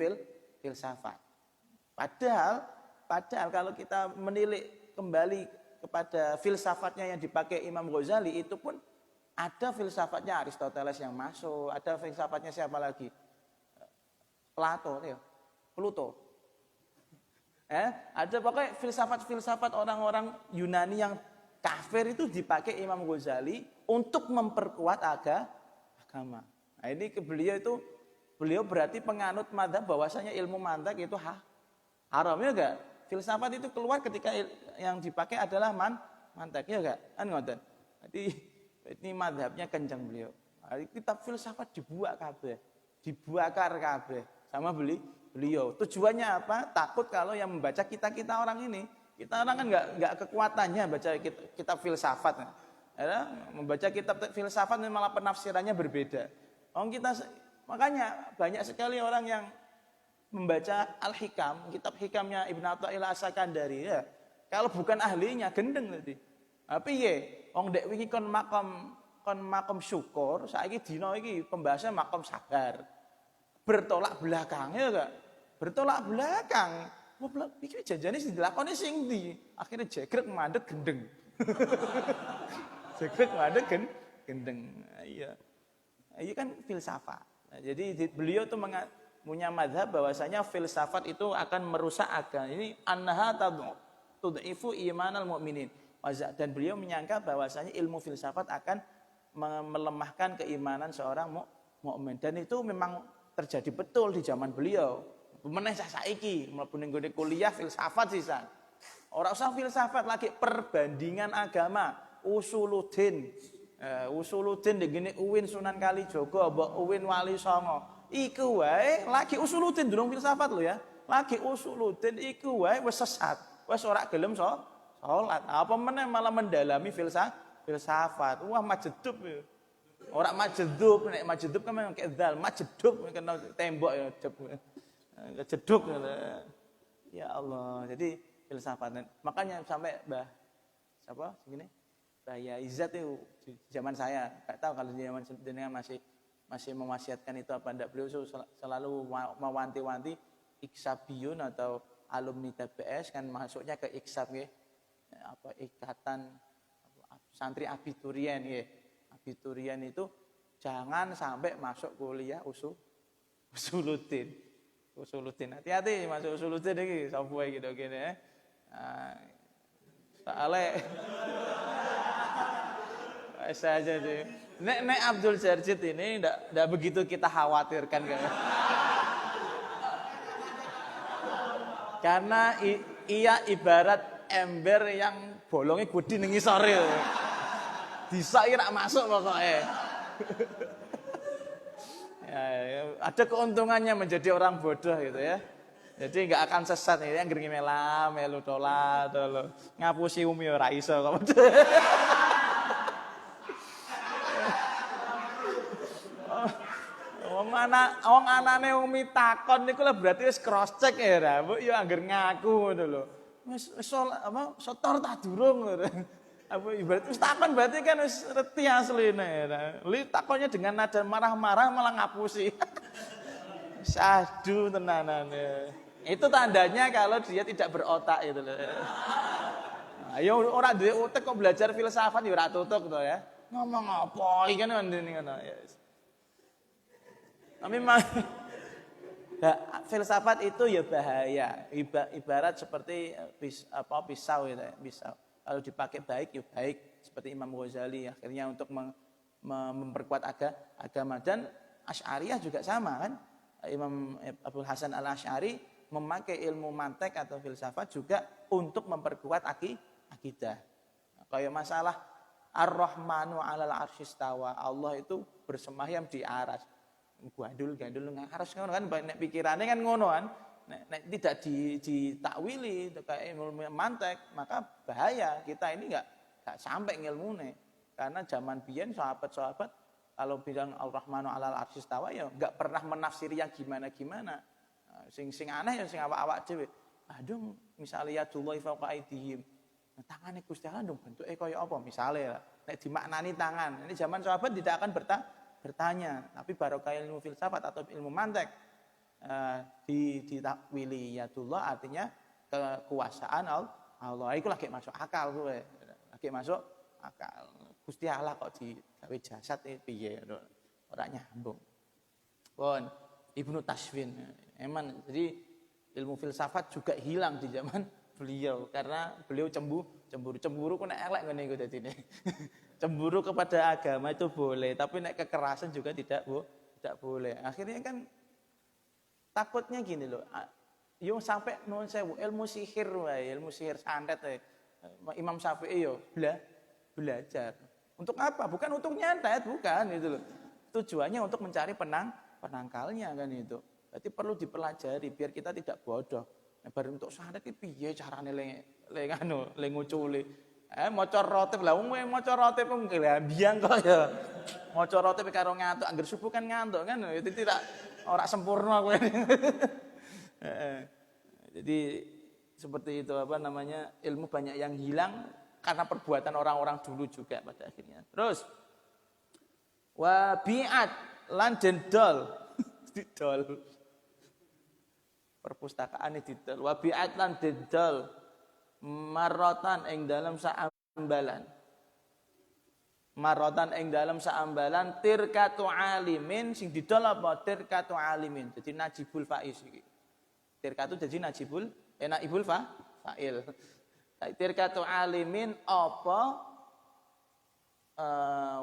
Speaker 1: filsafat. Padahal kalau kita menilik kembali kepada filsafatnya yang dipakai Imam Ghazali, itu pun ada filsafatnya Aristoteles yang masuk, ada filsafatnya siapa lagi? Pluto. Ada pokoknya filsafat-filsafat orang-orang Yunani yang kafir itu dipakai Imam Ghazali untuk memperkuat agama. Nah, ini beliau berarti penganut mazhab bahwasanya ilmu mantek itu haram ya enggak? Filsafat itu keluar ketika yang dipakai adalah mantek ya enggak? Kan ngoten. Jadi ini mazhabnya kencang beliau. Kitab filsafat dibakar kabeh sama beliau. Tujuannya apa? Takut kalau yang membaca kita orang ini, kita orang kan enggak kekuatannya baca kitab filsafat. Ya, membaca kitab filsafat malah penafsirannya berbeda. Makanya banyak sekali orang yang membaca Al-Hikam, kitab hikamnya Ibnu Athaillah As-Sakandari ya. Kalau bukan ahlinya gendeng tadi. Tapi piye? Wong dek wingi kon makom syukur, saiki dina iki pembahasan makom sabar. Bertolak belakang ya enggak? Bertolak belakang. Iki janjane sing dilakoni sing ndi? Akhirnya jegrek mandek gendeng. Jegrek mandek gendeng. Iya. Iya kan filsafat. Nah, jadi beliau tuh punya mazhab bahwasanya filsafat itu akan merusak agama. Ini annaha tud'ifu imanal mu'minin. Dan beliau menyangka bahwasanya ilmu filsafat akan melemahkan keimanan seorang mukmin. Dan itu memang terjadi betul di zaman beliau. Meneh saiki mlebu ning gone kuliah filsafat sisan. Ora usah filsafat lagi, perbandingan agama, usuluddin. Usuluddin ngene UIN Sunan Kalijaga, mbok UIN Wali Songo. Iku wae lagi usuluddin durung filsafat lho ya. Lagi usuluddin iku wae wis sesat. Wis ora gelem salat. Apa meneh malah mendalami filsafat. Wah majedub ya. Ora majedub, nek majedub kan memang kedal, majedub kena tembok ya jeduk. Ya Allah. Jadi filsafat. Makanya sampai siapa segini? Bahaya Izzat itu di zaman saya, enggak tahu kalau di zaman jenengan masih mewasiatkan itu apa enggak. Beliau selalu mewanti-wanti iksabiyun atau alumni TPS kan masuknya ke iksab nggih. Apa ikatan santri abiturien nggih. Abiturien itu jangan sampai masuk kuliah usuluddin. Hati-hati masuk usuluddin iki sapa iki gitu gini soalnya saja deh. Nek Abdul Jarjid ini enggak begitu kita khawatirkan kan. Karena ia ibarat ember yang bolongnya gede ning ngisore. Disaki rak masuk pokoknya. Ya, ada keuntungannya menjadi orang bodoh gitu ya. Jadi nggak akan sesat ya, yang gering mela, melu dola, ngapusi umi ora iso kok. Wong anane umi takon niku lah berarti wis cross check ya ra. Mbok yo angger ngaku ngono lho. Wis setor ta durung ngono. Apa ibarat wis takon berarti kan wis reti asline ya. Li takonnya dengan nada marah-marah malah ngapusi. Sadu tenanane. Itu tandanya kalau dia tidak berotak gitu loh. Ayo orang duwe utek kok belajar filsafat ya ora tutuk to ya. Ngomong apa iki kan ngono ya. Tapi filsafat itu ya bahaya. Ibarat seperti pisau gitu ya, pisau. Kalau dipakai baik ya baik seperti Imam Ghazali akhirnya untuk memperkuat agama dan Asy'ariyah juga sama kan. Imam Abdul Hasan Al-Asy'ari memakai ilmu mantek atau filsafat juga untuk memperkuat akidah. Kayak masalah Ar-Rahmanu 'alal 'arsyistawa. Allah itu bersemayam di aras. Gandul ngaras kan banyak pikirannya kan ngono kan. Nek tidak ditakwili kayak ilmu mantek, maka bahaya. Kita ini enggak sampai ngilmune. Karena zaman biyen sahabat-sahabat kalau bilang Ar-Rahmanu 'alal 'arsyistawa ya enggak pernah menafsiri yang gimana-gimana. Sing aneh ya sing awak-awak dhewe. Aduh, misalnya yadullahi fawqa aydihim. Tangane Gusti Allah ndung bentuke kaya apa misalnya nek dimaknani tangan. Ini zaman sahabat tidak akan bertanya, tapi barokah ilmu filsafat atau ilmu mantek ditakwili yadullah artinya kekuasaan Allah. Iku lagi masuk akal kowe. Lagi masuk akal. Gusti Allah kok digawe jasad piye ora nyambung. Pun Ibnu Tashfin. Emang jadi ilmu filsafat juga hilang di zaman beliau karena beliau cemburu kok nek elek ngene iku dadine. Cemburu kepada agama itu boleh, tapi nek kekerasan juga tidak boleh. Akhirnya kan takutnya gini loh. Yo sampai nuwun sewu ilmu sihir wae, ilmu sihir santet wae. Imam Syafi'i yo belajar. Untuk apa? Bukan untuk nyantet, bukan itu loh. Tujuannya untuk mencari penangkalnya kan itu. Berarti perlu dipelajari biar kita tidak bodoh. Nah, baru untuk santet iki piye carane le nguculi. Maca rotib lah wong maca rotib kok biang kok ya. Maca rotib karo ngantuk, angger subuh kan ngantuk kan. Itu tidak ora sempurna kowe. Jadi seperti itu ilmu banyak yang hilang karena perbuatan orang-orang dulu juga pada akhirnya. Terus wa bi'at lan dendol didol. Perpustakaan didol. Wa bi'at lan dendol marotan ing dalam saambalan. Marotan ing dalam saambalan tirkatu alimin sing didol apa tirkatu alimin. Jadi najibul faiz iki. Tirkatu jadi naibul fa'il. Tirkatu alimin apa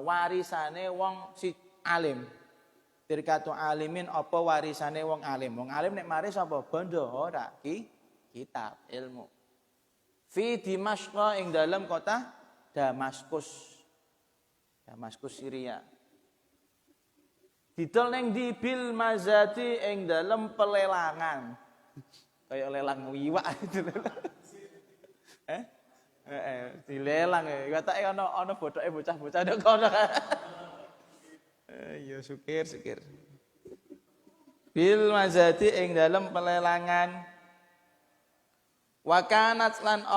Speaker 1: warisane wong si alim. Tirkatu alimin apa warisane wong alim. Wong alim nek maris apa bondo ora kitab ilmu. Fi Dimashq ing dalam kota Damaskus Syria. Didol ning di bil mazati ing dalam pelelangan. Kayak lelang wiwak itu. Dilelang ya. Katake ana bodoke bocah-bocah ndek kono. Ya sukir. Bil mazati ing dalam pelelangan. Wakanat lan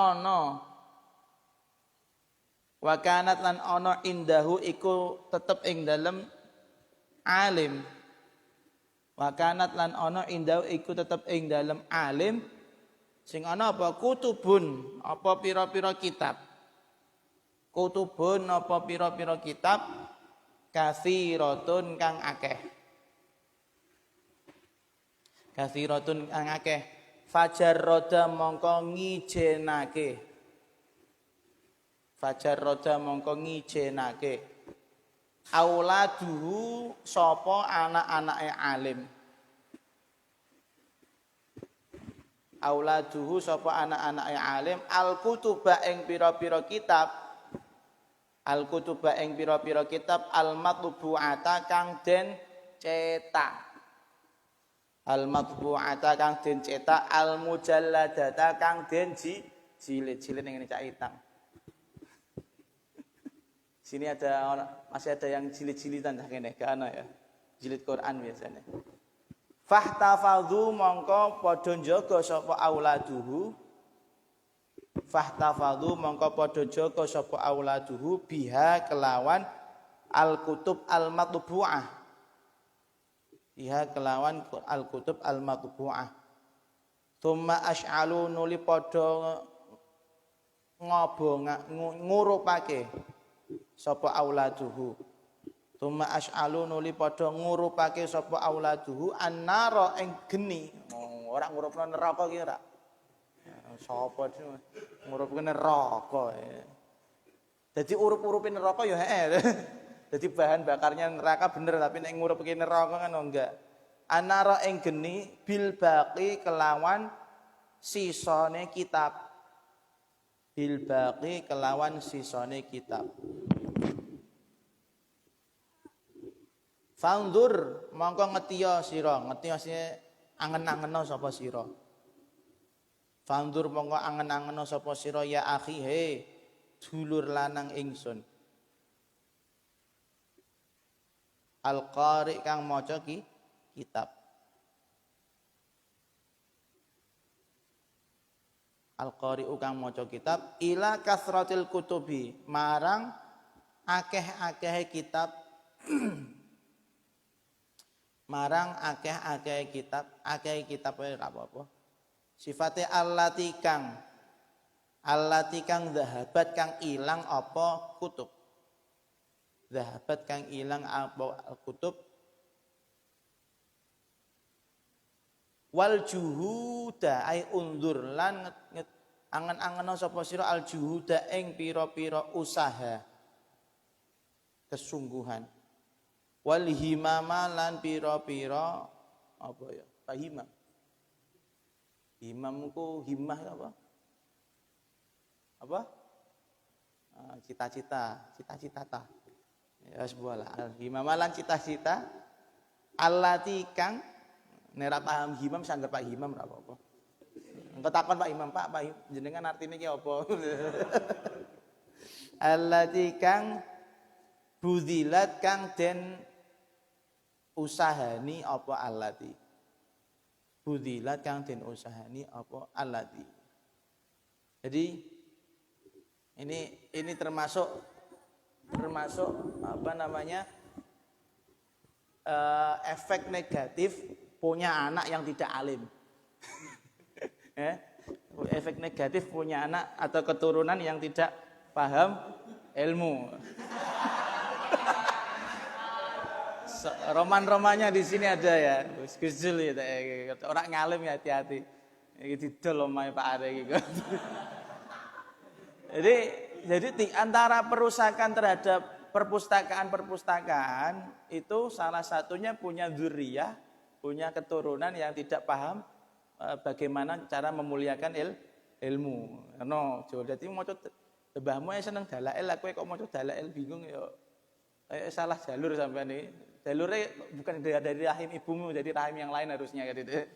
Speaker 1: ono indahu iku tetep ing dalem alim. Wakanat lan ono indahu iku tetep ing dalem alim. Sing ana apa kutubun apa pira-pira kitab. Kutubun apa pira-pira kitab kathiratun kang akeh. Kathiratun kang akeh. Fajar roda mongko ngijenake. Auladuhu sapa anak-anake alim. auladuhu sapa anak-anake alim al-kutuba ing pira-pira kitab al-kutuba ing pira-pira kitab al-matbu'ata kang den cetak al-matbu'ata kang den cetak al-mujalladata kang den jilid-jilid ning ngene cak itang. Sini masih ada yang jilid-jilidan cak kene gak ana ya. Jilid Quran biasanya. Fahtafadhu mongko padha njaga sapa auladuhu fahtafadhu mongko padha jaga sapa auladuhu biha kelawan al-kutub al-matbu'ah biha kelawan al-kutub al-matbu'ah thumma ash'alu nuli padha ngurupake sapa auladuhu thumma ash'alu nuli padha ngurupake sapa auladuhu annara ing geni ora ngurupno neraka ki ora sapa ngurupke neraka. Dadi urup-urupe neraka ya heeh. Dadi bahan bakarnya neraka bener tapi nek ngurupke neraka kan enggak. Anara ing geni bil baqi kelawan sisane kitab. Bil baqi kelawan sisane kitab. Fandur mongko ngetiya sira, ngetiya angen-angeno sapa sira. Fandur mongko angen-angeno sapa sira ya akhi he dulur lanang ingsun. Al-qari kang maca kitab. Al-qari kang maca kitab ila kasratil kutubi marang akeh-akeh kitab marang akeh-akeh kitab ora apa-apa. Sifate allati kang zahabat kang ilang apa kutub. Zahabat kang ilang apa kutub. Wal juhuda ay undur lan angen-angeno sapa sira al juhuda ing pira-pira usaha kesungguhan. Wal himama lan pira-pira apa ya? Himam. Himamku himmah apa? Apa? Cita-cita ta. Ya sebuah al himama lan cita-cita allati kang nek paham himam sangger Pak Himam ora apa-apa. Engko takon Pak Imam, Pak jenengan artine ki apa? Allati kang budilat kang den usahani apa allati budilat kang den usahani apa allati. Jadi ini termasuk apa namanya efek negatif punya anak yang tidak alim. Efek negatif punya anak atau keturunan yang tidak paham ilmu. Roman-romannya di sini ada ya. Gusjul ya. Orang ngalim ya hati-hati. Iki didol omahe Pak Are iki. Jadi antara perusakan terhadap perpustakaan itu salah satunya punya dzurriyyah, punya keturunan yang tidak paham bagaimana cara memuliakan ilmu. No, jadi maca mbahmu seneng dalail, kowe kok maca dalail bingung ya. Salah jalur sampean iki. Jalurnya bukan dari rahim ibumu, jadi rahim yang lain harusnya gitu.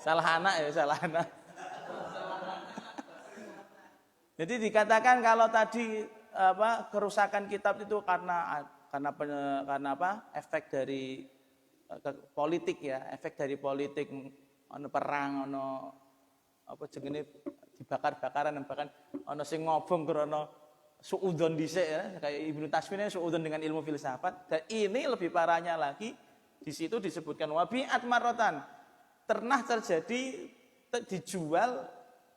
Speaker 1: Salah anak. Jadi dikatakan kalau tadi kerusakan kitab itu karena apa? Efek dari politik ya, efek dari politik ono perang, ono apa jenenge dibakar-bakaran bahkan ono sing ngobong krana suudzon dhisik ya, kayak Ibnu Tasmin suudzon dengan ilmu filsafat. Dan ini lebih parahnya lagi di situ disebutkan wabi'at marrotan. Pernah terjadi dijual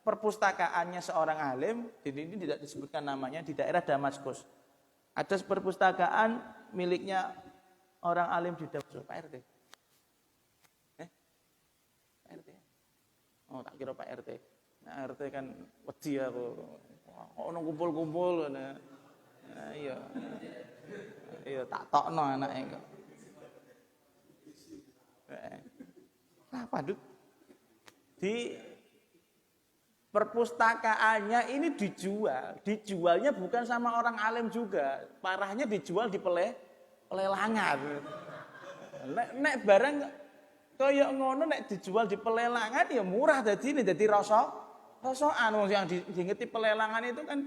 Speaker 1: perpustakaannya seorang alim, ini tidak disebutkan namanya, di daerah Damaskus. Ada perpustakaan miliknya orang alim di Damaskus, Pak RT. Pak RT. Oh, tak kira Pak RT. Nah, RT kan wedi aku. Ono kumpul-kumpul nah. Iya. Iya tak tokno anake kok. Apa, Dut? Di perpustakaannya ini dijualnya bukan sama orang alim juga, parahnya dijual di pelelangan. Nek barang kaya ngono nek dijual di pelelangan ya murah dadi rosokan wong yang diingeti pelelangan itu kan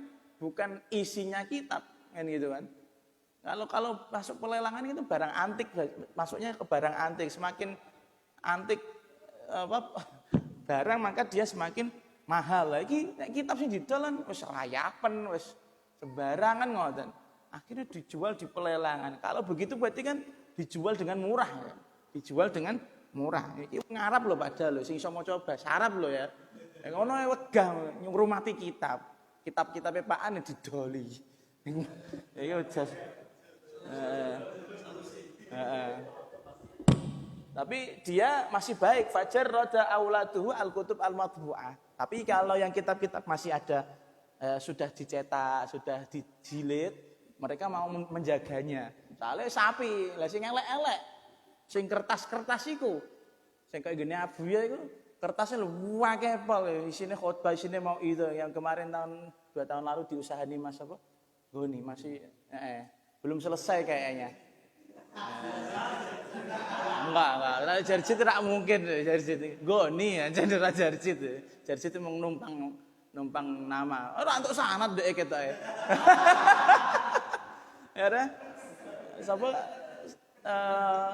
Speaker 1: bukan isinya kitab kan gitu kan. Kalau masuk pelelangan itu barang antik, masuknya ke barang antik, semakin antik barang maka dia semakin mahal. Lagi nek kitab sing didol wis rayapen, wis sembarangan ngoten. Akhirnya dijual di pelelangan. Kalau begitu berarti kan dijual dengan murah ya. Dijual dengan murah. Iki ngarap lho padahal lho sing iso maca basa Arab lho ya. Ngono wegah ngrumati kitab. Kitab-kitabe Pak An didoli. Iki jas. Tapi dia masih baik. Fajar roda auladuhu al-kutub al-matbu'ah. Tapi kalau yang kitab-kitab masih ada sudah dicetak, sudah dijilid, mereka mau menjaganya. Soalnya sapi, lah sing elek-elek, sing kertas-kertas iku, sing kaya gini Abuya iku, kertasnya lu akeh pol, isine khotbah, isine mau itu yang kemarin 2 tahun lalu diusahani Mas apa? Goni masih belum selesai kayaknya. Enggak, Jarjit tidak mungkin Jarjit. Goni ya, jadi Jarjit. Jarjit mau numpang nama. Ora untuk sanad dek ketoke. Ya ora?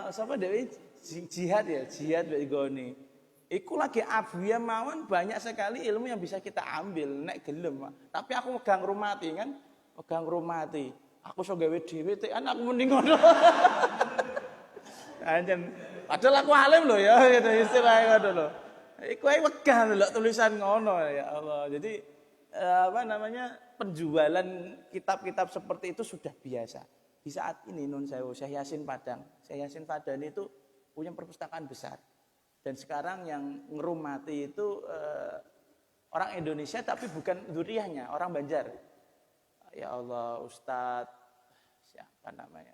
Speaker 1: Sapa Dewi jihad mbek Goni. Iku lagi Abuya mawon banyak sekali ilmu yang bisa kita ambil nek gelem. Tapi aku megang rumati kan, Aku so gawe dhewe tekan aku mending ngono. Anjen padahal aku alim lho ya gitu istilahnya ngono lho. Iku ae wegah lho tulisan ngono ya Allah. Jadi penjualan kitab-kitab seperti itu sudah biasa. Di saat ini Nun Sewu, Syekh Yasin Padang itu punya perpustakaan besar. Dan sekarang yang ngerumati itu orang Indonesia tapi bukan dzurriahnya, orang Banjar. Ya Allah, Ustadz siapa namanya?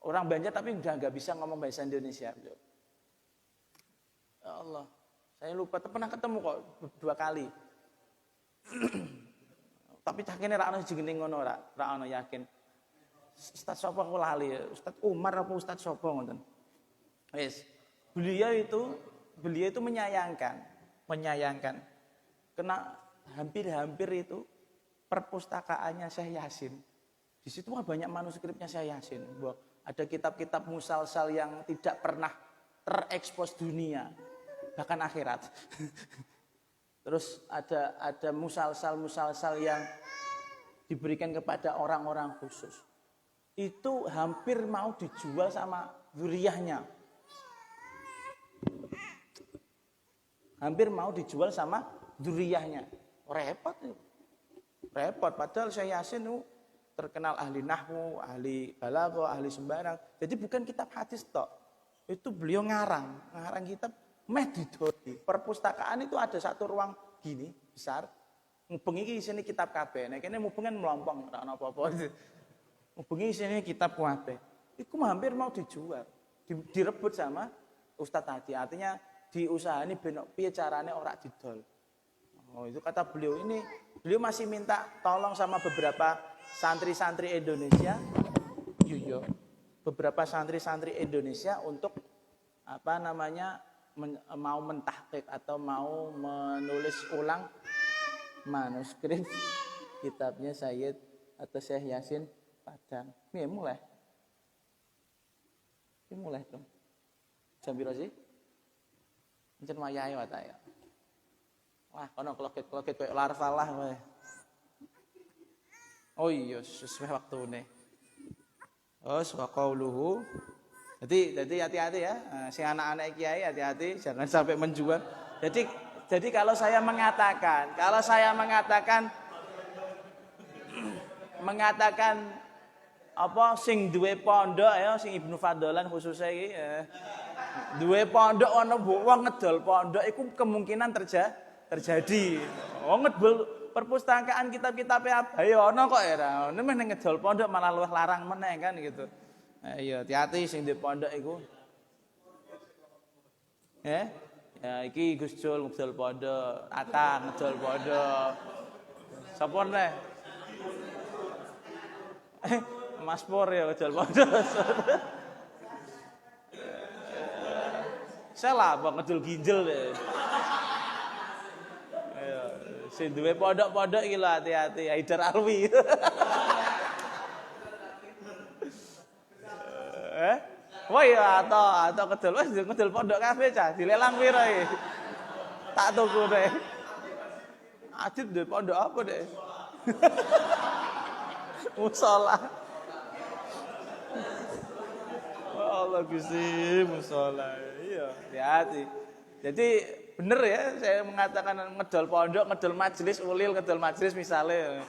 Speaker 1: Orang Banjar tapi udah nggak bisa ngomong bahasa Indonesia. Ya Allah, saya lupa. Pernah ketemu kok 2 kali. Tapi cakene ra ono jenenge ngono ra ono yakin. Ustadz sapa aku lali, Ustadz Umar apa Ustadz sapa ngoten. Wis, beliau itu menyayangkan. Kena hampir itu perpustakaannya Syekh Yasin. Di situ banyak manuskripnya Syekh Yasin. Ada kitab-kitab musalsal yang tidak pernah terekspos dunia, bahkan akhirat. Terus ada musalsal yang diberikan kepada orang-orang khusus. Itu hampir mau dijual sama dzurriahnya. Repot padahal Syekh Yasin itu terkenal ahli nahwu, ahli balaghah, ahli sembarang. Jadi bukan kitab hadis tok. Itu beliau ngarang kitab meh didoli. Perpustakaan itu ada satu ruang gini besar. Mubengi iki isine kitab kabeh. Nek kene mubengan melompong ora ana apa-apa. Mubengi isine kitab kabeh. Iku hampir mau dijual. Direbut sama Ustadz tadi. Artinya diusahani ben piye carane ora didol. Oh, itu kata beliau ini. Beliau masih minta tolong sama beberapa santri-santri Indonesia. Beberapa santri-santri Indonesia untuk mau mentahqiq atau mau menulis ulang manuskrip kitabnya Sayyid atau Syekh Yasin Padang. Ini mulai dong. Jam piro sih? Encen wayahe wae ta ya. Wah, kono kloket-kloket koyo larva lah kowe. Oh iya, sesuai waktune. Wa qauluhu. Jadi hati-hati ya. Si anak-anak kiai hati-hati jangan sampai menjual. Jadi kalau saya mengatakan apa sing duwe pondok ya sing Ibnu Fadlan khususnya iki duwe pondok ana wong ngedol pondok iku kemungkinan terjadi. Wong ngedol perpustakaan kitab-kitabe apa ya ana kok ya. Ono meneh ngedol pondok malah luwih larang meneh kan gitu. Iya, hati-hati sing duwe pondok iku. Ya iki Gus Jul ngedol pondok, Ata ngedol pondok. Sapa neh? Mas Pur ya ngedol pondok. Saya lah bang ngedol ginjel deh. Ya, sing duwe pondok-pondok iki lho hati-hati, Haidar Alwi. Wah ya atau ngedol wis ngedol pondok kafe cah, dilelang piro iki. Tak tuku deh. Adit duwe pondok apa deh? Musola. Allah Gusti musola. Iya, hati-hati. Jadi bener ya saya mengatakan ngedol pondok, ngedol majelis ulil, ngedol majelis misalnya.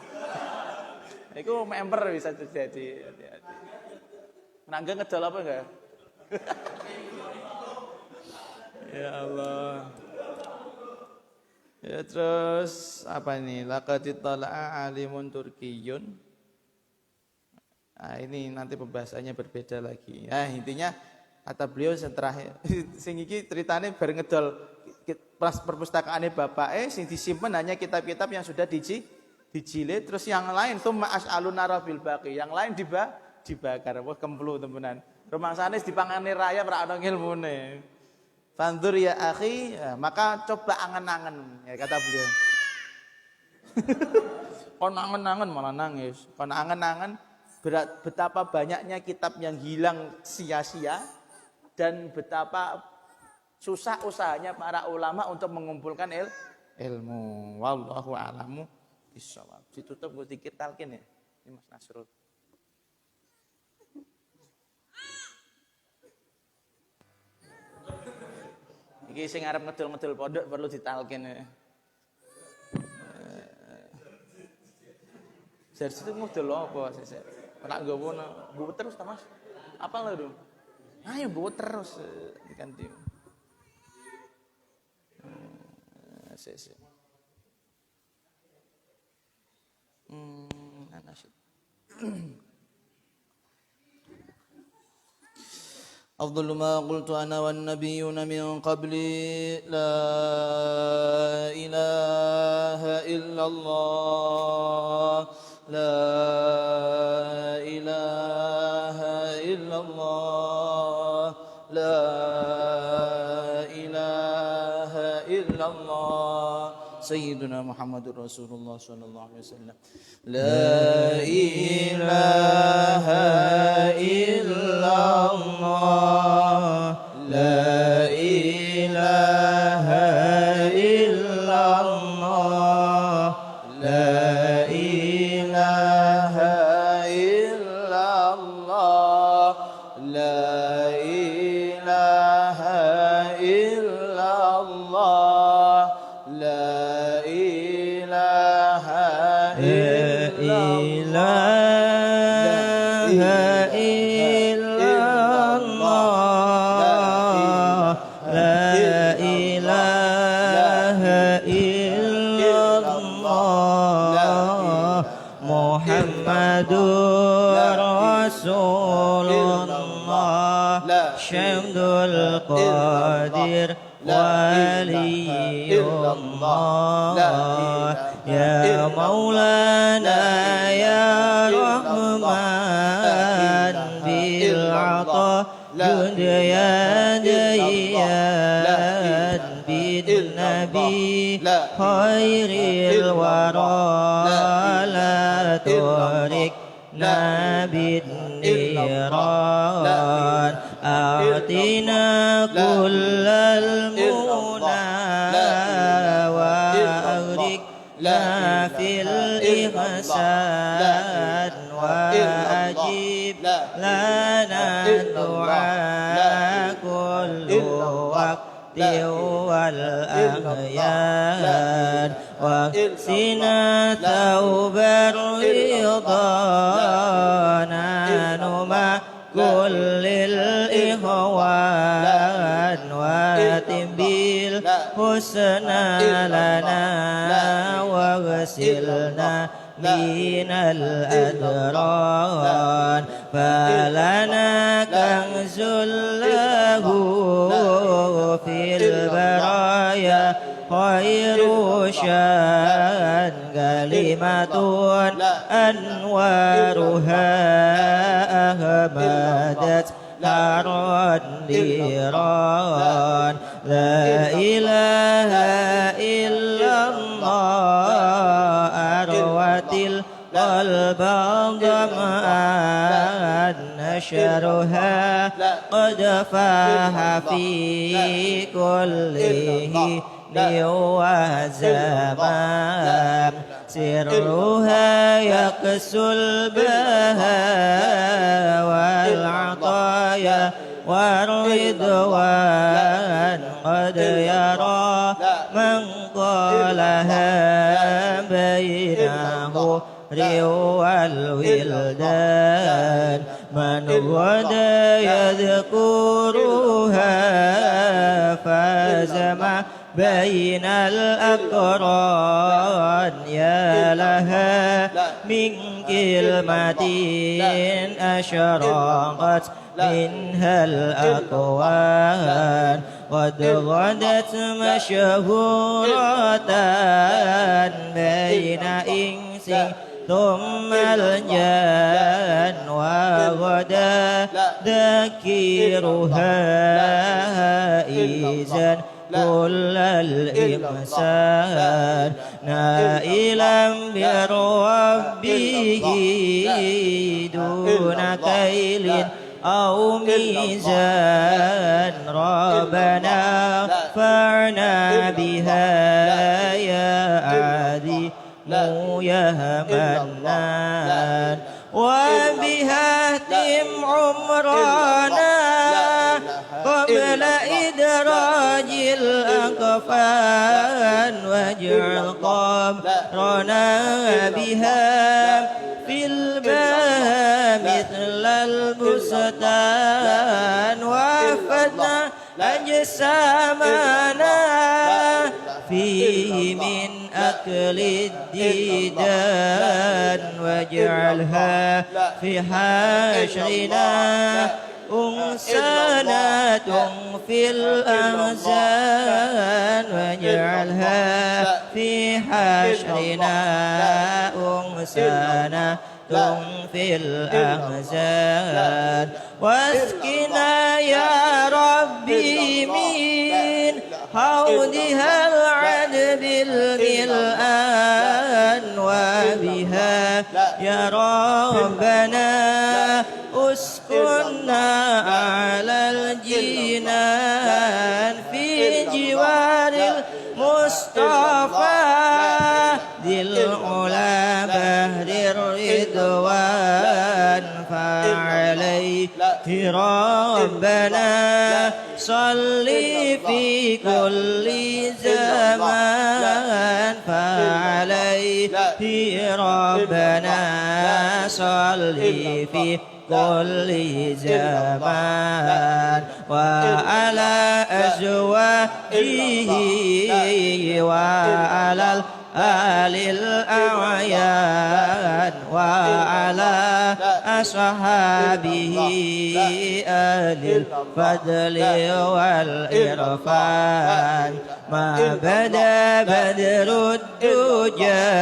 Speaker 1: Itu member bisa terjadi. Hati-hati. Nangga ngedol apa enggak? Ya Allah. Ya terus apa ini? Laqad tala'a alimun turkiyun. Nah, ini nanti pembahasannya berbeda lagi. Nah, intinya kata beliau yang terakhir sing iki ceritane bareng ngedol perpustakaane bapake sing disimpen hanya kitab-kitab yang sudah dijilid, terus yang lain summa as'aluna rabil baqi, yang lain dibakar. Wah kemplu temenan. Rumangsane dipangane rayap ora ana ngilmune. Fandur ya akhi, ya, maka coba angen-angen ya kata beliau. Kon angen-angen malah nangis. Kon angen-angen betapa banyaknya kitab yang hilang sia-sia dan betapa susah usahanya para ulama untuk mengumpulkan ilmu. Wallahu a'lamu bishawab. Ditutup gue dikit talqin ya. Ini Mas Nasrul. Iki sing arep ngedul-ngedul pondok perlu ditalqin ya. Dari situ ngedul apa sih? Ora nggowo terus ta Mas? Apa lho dong? Ayo nggowo terus diganti. Sesi. Nasyid. أفضل ما قلت أنا والنبيون من قبلي لا إله إلا الله لا إله إلا الله لا إله إلا الله سيدنا محمد رسول الله صلى الله عليه وسلم لا إله إلا الله لا إله إلا الله لا إله إلا الله لا إله إلا الله لا إله إلا Muhammadur Rasulullah Syamdul Qadir Waliyullah Ya Maulana Ya Rahman Bil Ata Yudya Dayyan Bin Nabi Khairil Wara La Turik Nabid Niran A'tina kullal muna Wa agrik La fil ihsan Wa ajib lana du'a Kullu waqti wal ahyan Wa sina taubar ridana Numa kullil ikhwan Wa timbil husna lana Wa ghasilna minal adran Falana kangzul lahu
Speaker 2: في البرايا خير شان كلمة أنوارها أهمدت نار النيران لا إله إلا الله أروت القلب ظمآن نشرها قد فاح في كل حين وزمان سرها يكسو البهاء والعطايا والرضوان قد يرى من قالها بينه والولدان من غدا يذكرها فاز ما بين الأقران يا لها من كلمة أشرقت منها الأكوان قد غدت مشهورة بين إنس ثم الجان وغدا ذكيرها إذا كل الإنسان نائلا من ربه دون كيل أو ميزان ربنا فعنا بها يا عادي يا منان وبها اهتم عمرنا قبل إدراج الأكفان واجعل قبرنا بها في الباب مثل البستان وفتنا أجسامنا فيه من أكل الديدان واجعلها في حشرنا أنسانة في الأحزان واجعلها في حشرنا أنسانة في الأحزان واسقنا يا ربي من حوضها العذب الملآن وبها يا ربنا اسكننا على الجنان في جوار المصطفى ذي العلا بهر الرضوان فعليه ربنا صلي في كل زمان فعليه ربنا صلي في كل زمان وعلى أزواجه وعلى الآل الأعيان وعلى أصحابه آل الفضل والإرفان ما بدا بدر الدجى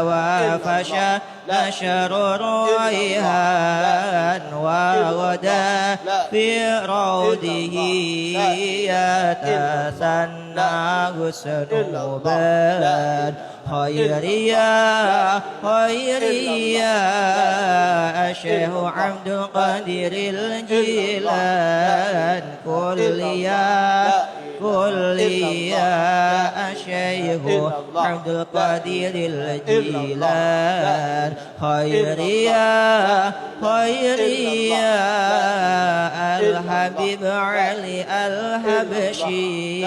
Speaker 2: وفشى نشر الريحان وغدا في روضه يتثنى حسن بان خيريا خيريا الشيخ عبد القادر الجيلان كليا كليا الشيخ عبد القادر الجيلان خيريا خيريا الحبيب علي الحبشي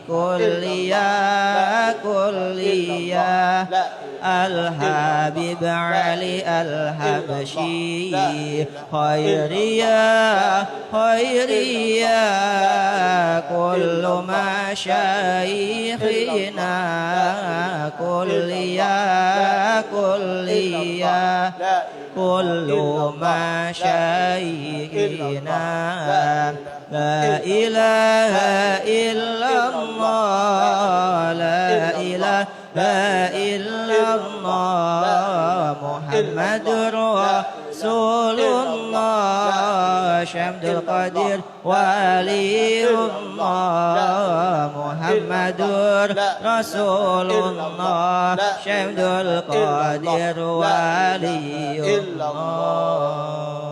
Speaker 2: كليا كليا الحبيب علي الحبشي خيريا خيريا كل مشايخنا كليا كليا كل مشايخنا لا إله إلا الله لا إله إلا الله محمد رسول الله شمد القدير ولي الله محمد رسول الله شمد القدير ولي الله